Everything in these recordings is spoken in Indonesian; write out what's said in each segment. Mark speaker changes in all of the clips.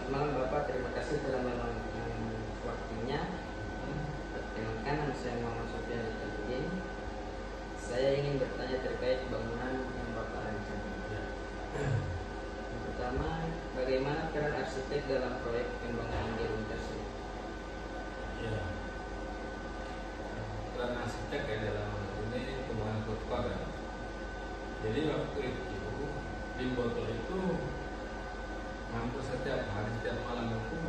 Speaker 1: Selamat malam Bapak, terima kasih telah meluangkan waktunya. Perkenalkan, nama saya Muhammad Sofyan Al-Tabidin. Saya ingin bertanya terkait bangunan yang Bapak rancang. Yang pertama, bagaimana peran arsitek dalam proyek pembangunan gedung tersebut?
Speaker 2: Ya, peran arsitek ya dalam ini pembangunan kota ya. Jadi waktu itu di Bogor itu hampir setiap hari, setiap malam itu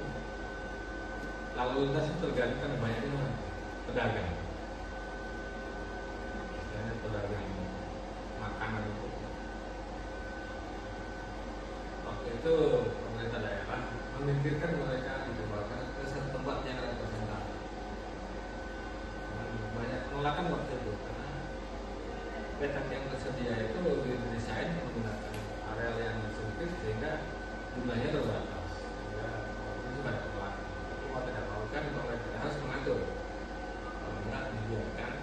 Speaker 2: lalu lintas itu tergantung banyaknya pedagang. Misalnya pedagang makanan itu. Waktu itu pemerintah daerah memikirkan mereka ditempatkan ke satu tempat yang representatif. Banyak penolakan waktu itu karena petak yang tersedia itu didesain menggunakan areal yang sempit sehingga jumlahnya terbatas. Sehingga itu banyak penolakan. Tapi mau tidak mau kan pemerintah harus mengatur. Kalau enggak dibiarkan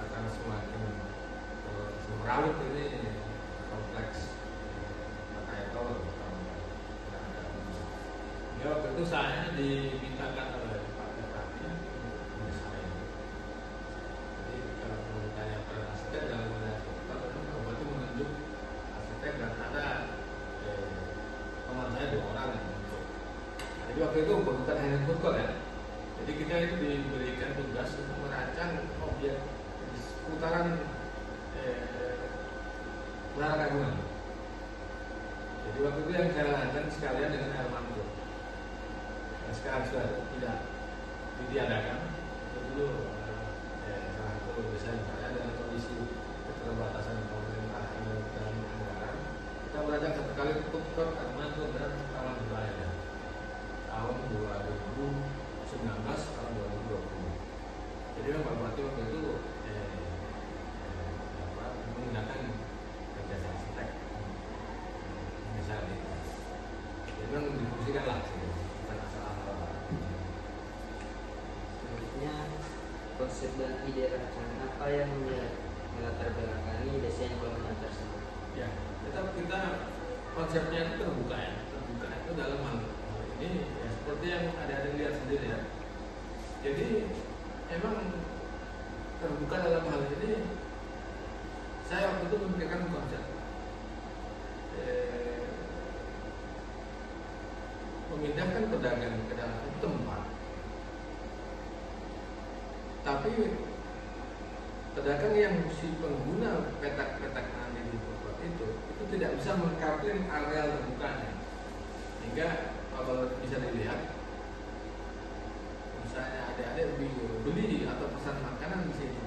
Speaker 2: akan semakin merawat ini kompleks. Kayak tol. Ya waktu itu saya dimintakan oleh Pak Bupati untuk mendesain. Jadi kalau mau ditanya peran arsitek dalam wilayah kota, Pak Bupati menunjuk arsitek dan ada teman saya 2 orang yang menunjuk. Jadi waktu itu bukan hanya food ya. Jadi kita itu diberikan tugas untuk merancang objek di seputaran Menara Kagungan. Jadi waktu itu yang saya rancang sekalian dengan air mancur. Dan sekarang sudah tidak ditiadakan. Itu dulu salah satu desain saya dengan kondisi keterbatasan pemerintah dan anggaran. Kita merancang satu kali untuk air mancur dan taman berlayar tahun 2019 tahun 2020. Jadi Pak Bupati waktu itu menggunakan jasa arsitek. Misalnya, jadi memang difungsikan lah, bukan asal-asal.
Speaker 1: Selanjutnya, konsep dan ide rancangan apa yang melatar belakangi desain bangunan tersebut?
Speaker 2: Ya, kita konsepnya itu terbuka ya. Terbuka itu dalam hal ini ya, seperti yang ada lihat sendiri ya. Jadi emang terbuka dalam hal ini. Saya waktu itu memikirkan konsep memindahkan pedagang ke dalam tempat, tapi pedagang yang si pengguna petak-petak nanti di tempat itu tidak bisa mengcover areal terbukanya, hingga kalau bisa dilihat, misalnya adik-adik beli atau pesan makanan di situ,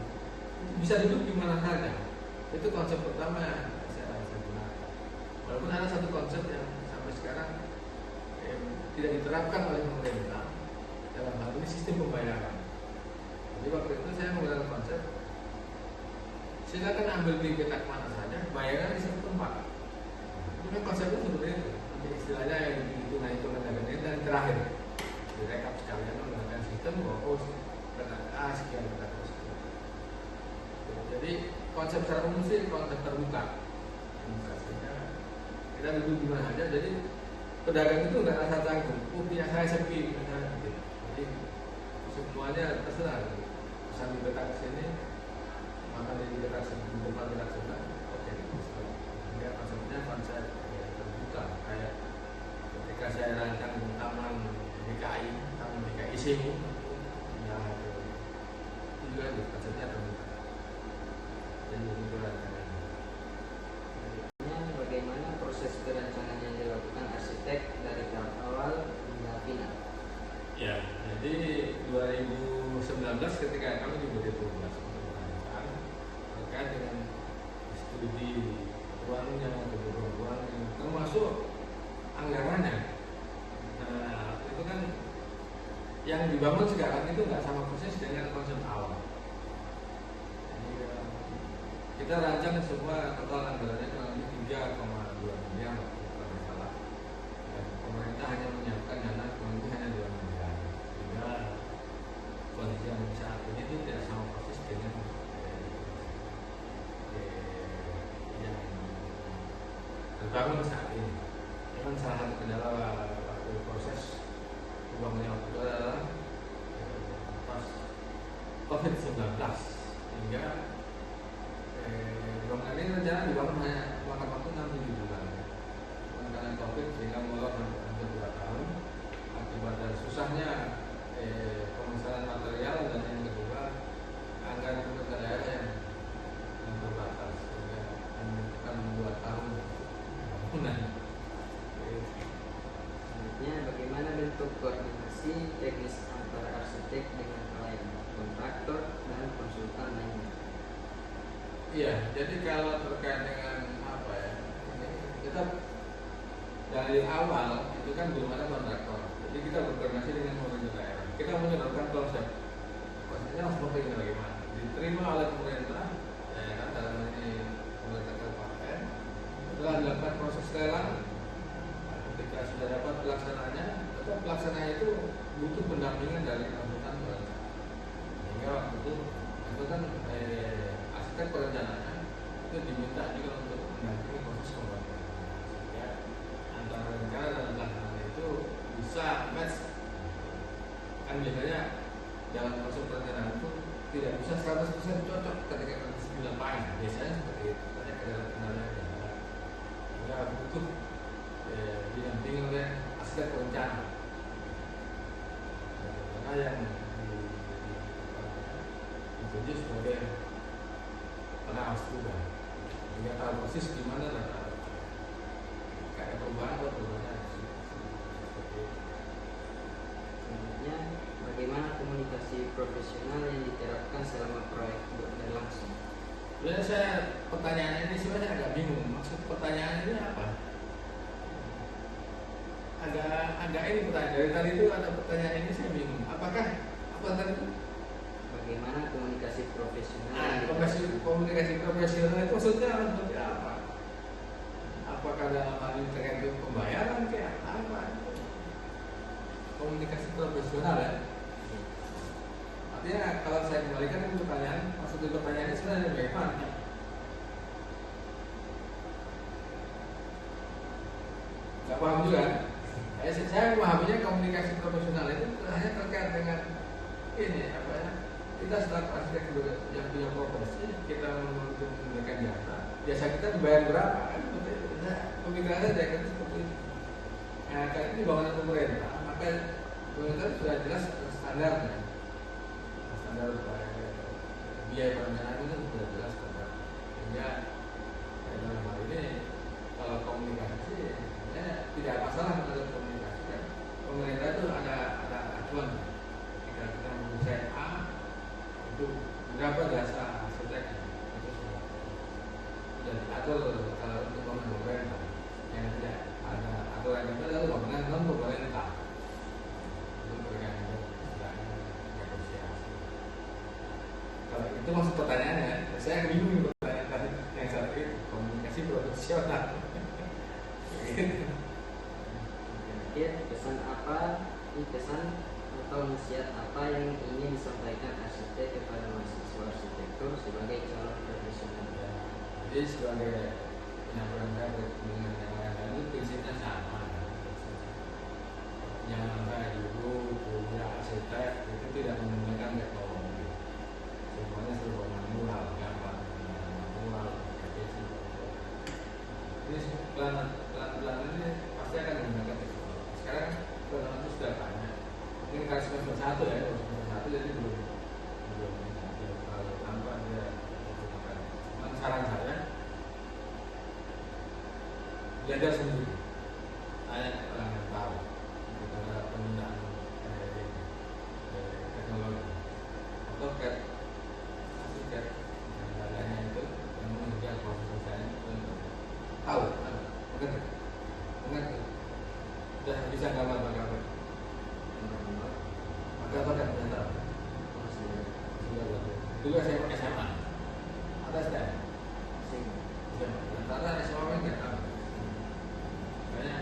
Speaker 2: itu bisa duduk di mana saja. Itu konsep pertama yang saya gunakan. Walaupun ada satu konsep yang sampai sekarang tidak diterapkan oleh pemerintah dalam hal ini sistem pembayaran. Jadi waktu itu saya menggunakan konsep silakan ambil di petak mana saja, bayarnya di satu tempat. Itu kan konsepnya seperti itu. Nanti istilahnya yang hitung-hitungan ini dan terakhir direkap sekalian menggunakan sistem bahwa petak A sekian petak B sekian. Jadi konsep secara umum sih konsep terbuka. Kita duduk di mana saja. Jadi pedagang itu nggak rasa canggung. Punya saya sepi, jadi semuanya terserah. Pesan di petak sini, makan di petak di tempat petak sebelah. Oke, sehingga konsepnya konsep terbuka. Kayak ketika saya rancang taman DKI Semu, ya itu juga konsepnya terbuka. Jadi itu rancangan.
Speaker 1: Bagaimana proses perancangan yang dilakukan arsitek dari tahap awal hingga final?
Speaker 2: Ya, jadi 2019 ketika kami diberi tugas untuk merancang terkait dengan studi ruangnya, kebutuhan ruangnya, termasuk anggarannya. Nah, itu kan yang dibangun sekarang itu nggak sama persis dengan konsep awal. Kita rancang semua total anggarannya kurang lebih 3,2 miliar kalau salah. Dan pemerintah hanya menyiapkan dana kurang lebih hanya 2 miliar. Sehingga kondisi yang saat ini itu tidak sama persis dengan yang terbangun saat ini. Memang salah satu kendala waktu proses uangnya waktu itu adalah pas COVID-19 sehingga bangunan ini rencana dibangun hanya makan waktu 6-7 bulan. Karena COVID sehingga molor hampir 2 tahun akibat dari susahnya pemesanan material, dan yang kedua anggaran pemerintah daerah yang terbatas sehingga membutuhkan 2 tahun bangunan.
Speaker 1: Selanjutnya, bagaimana bentuk koordinasi teknis antara arsitek dengan klien, kontraktor, dan konsultan lainnya?
Speaker 2: Iya, jadi kalau terkait dengan apa ya, ini kita dari awal itu kan belum ada kontraktor, jadi kita berkoordinasi dengan pemerintah daerah. Kita menyodorkan konsepnya seperti ini bagaimana diterima oleh pemerintah, ya kan, dalam ini pemerintah kabupaten. Setelah dilakukan proses lelang, ketika sudah dapat pelaksananya, maka pelaksananya itu butuh pendampingan dari konsultan pemerintah. Sehingga waktu itu kan arsitek perencananya itu diminta juga untuk mendampingi proses pembangunan. Ya, antara rencana dan pelaksanaan itu bisa match. Kan biasanya dalam proses perencanaan itu tidak bisa 100% cocok ketika kondisi di lapangan. Biasanya seperti itu. Banyak kendala-kendala yang ada. Sehingga butuh didampingi oleh arsitek perencana. Karena yang ditunjuk sebagai pengawas juga, sehingga tahu persis gimana lah kayak perubahan atau perubahannya.
Speaker 1: Selanjutnya, bagaimana komunikasi profesional yang diterapkan selama proyek berlangsung?
Speaker 2: Sebenarnya saya pertanyaan ini sebenarnya agak bingung. Maksud pertanyaan ini apa? Agak ini pertanyaan dari tadi itu ada pertanyaan ini saya bingung. Apakah apa tadi?
Speaker 1: Bagaimana komunikasi profesional?
Speaker 2: Komunikasi profesional itu maksudnya seperti apa? Apakah dalam hal ini terkait dengan pembayaran kayak apa? Komunikasi profesional ya. Artinya kalau saya kembalikan ke pertanyaan, maksud pertanyaan ini sebenarnya bagaimana? Gak paham juga. Saya memahaminya komunikasi profesional itu hanya terkait dengan ini apa ya? Kita selaku arsitek yang punya profesi, kita memberikan jasa kita dibayar berapa kan? Nah, pemikirannya jangan seperti itu. Nah, kan ini bangunan pemerintah, maka pemerintah sudah jelas standarnya. Standar biaya perencanaan itu sudah jelas standar. Sehingga dalam hal ini kalau komunikasi ya, tidak masalah menurut komunikasi kan. Pemerintah itu ada acuan. Ketika kita mengusahakan A itu berapa jasa arsitek itu sudah diatur kalau untuk bangunan pemerintah. Yang tidak ada aturan itu adalah bangunan non pemerintah. Itu tergantung negosiasi. Kalau itu maksud pertanyaannya, saya bingung pertanyaan tadi yang satu itu komunikasi profesional.
Speaker 1: Pesan atau nasihat apa yang ingin disampaikan arsitek kepada mahasiswa arsitektur sebagai calon profesional?
Speaker 2: Jadi sebagai penyampaian dengan yang lain itu prinsipnya sama. Jangan sampai dulu punya arsitek itu tidak menggunakan teknologi. Semuanya serba manual, gambar manual, ini pelan-pelan ini pasti akan menggunakan teknologi. Sekarang pelan itu sudah banyak. Ini kan semester 1 ya, semester 1 jadi belum terlalu tampak dia menggunakan. Cuman saran saya belajar sendiri. Tanya orang yang tahu kepada penggunaan teknologi. AutoCAD, arsitek, dan lainnya itu yang mengerjakan proses saya tahu, mengerti, sudah bisa gambar. Maka AutoCAD sudah tahu. Dulu saya pakai SMA, atas deh. Antara SMA nggak tahu. Makanya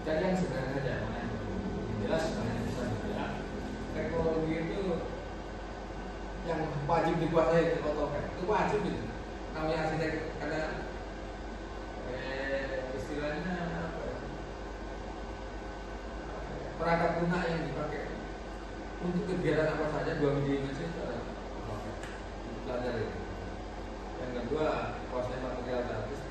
Speaker 2: cari yang sederhana saja, mana yang jelas, mana yang bisa dibilang. Teknologi itu yang wajib dikuasai itu AutoCAD, itu wajib itu. Namanya arsitek karena istilahnya apa ya? perangkat lunak yang dipakai untuk kegiatan apa saja 2 minggu ini sih ada pelajari. Yang kedua, kuasai material gratis